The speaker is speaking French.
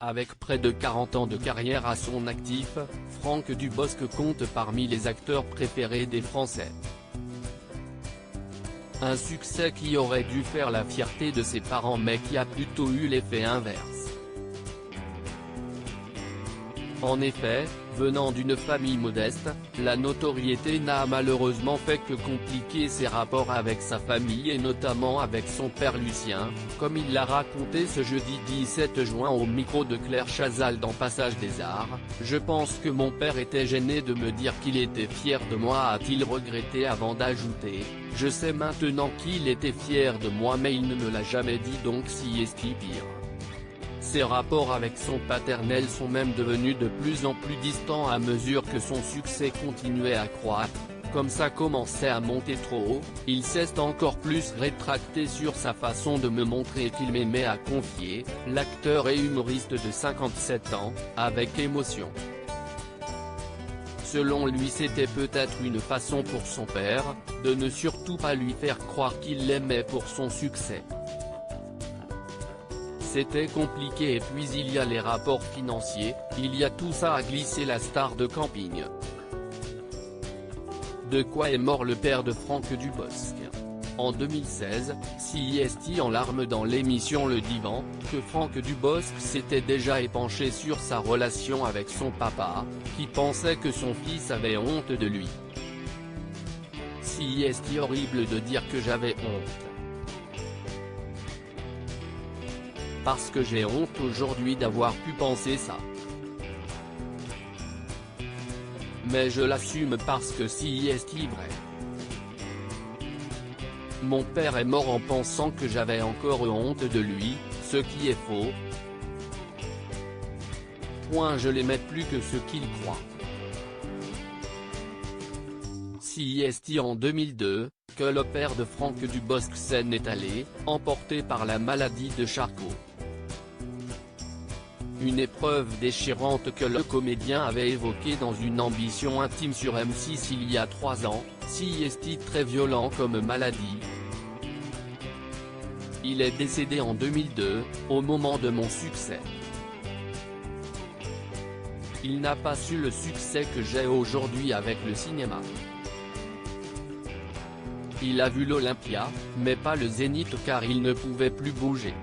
Avec près de 40 ans de carrière à son actif, Franck Dubosc compte parmi les acteurs préférés des Français. Un succès qui aurait dû faire la fierté de ses parents mais qui a plutôt eu l'effet inverse. En effet, venant d'une famille modeste, la notoriété n'a malheureusement fait que compliquer ses rapports avec sa famille et notamment avec son père Lucien, comme il l'a raconté ce jeudi 17 juin au micro de Claire Chazal dans Passage des Arts. « Je pense que mon père était gêné de me dire qu'il était fier de moi, a-t-il regretté avant d'ajouter. Je sais maintenant qu'il était fier de moi mais il ne me l'a jamais dit donc si est-ce pire. Ses rapports avec son paternel sont même devenus de plus en plus distants à mesure que son succès continuait à croître. Comme ça commençait à monter trop haut, il s'est encore plus rétracté sur sa façon de me montrer qu'il m'aimait, a confié l'acteur et humoriste de 57 ans, avec émotion. Selon lui, c'était peut-être une façon pour son père, de ne surtout pas lui faire croire qu'il l'aimait pour son succès. C'était compliqué et puis il y a les rapports financiers, il y a tout ça, a glissé la star de camping. De quoi est mort le père de Franck Dubosc. En 2016, CIST en larmes dans l'émission Le Divan, que Franck Dubosc s'était déjà épanché sur sa relation avec son papa, qui pensait que son fils avait honte de lui. CIST horrible de dire que j'avais honte. Parce que j'ai honte aujourd'hui d'avoir pu penser ça. Mais je l'assume parce que si est vrai. Mon père est mort en pensant que j'avais encore honte de lui, ce qui est faux. Je l'aimais plus que ce qu'il croit. CIST en 2002, que le père de Franck Dubosc s'en est allé, emporté par la maladie de Charcot. Une épreuve déchirante que le comédien avait évoquée dans une ambition intime sur M6 il y a 3 ans, CIST très violent comme maladie. Il est décédé en 2002, au moment de mon succès. Il n'a pas su le succès que j'ai aujourd'hui avec le cinéma. Il a vu l'Olympia, mais pas le Zénith car il ne pouvait plus bouger.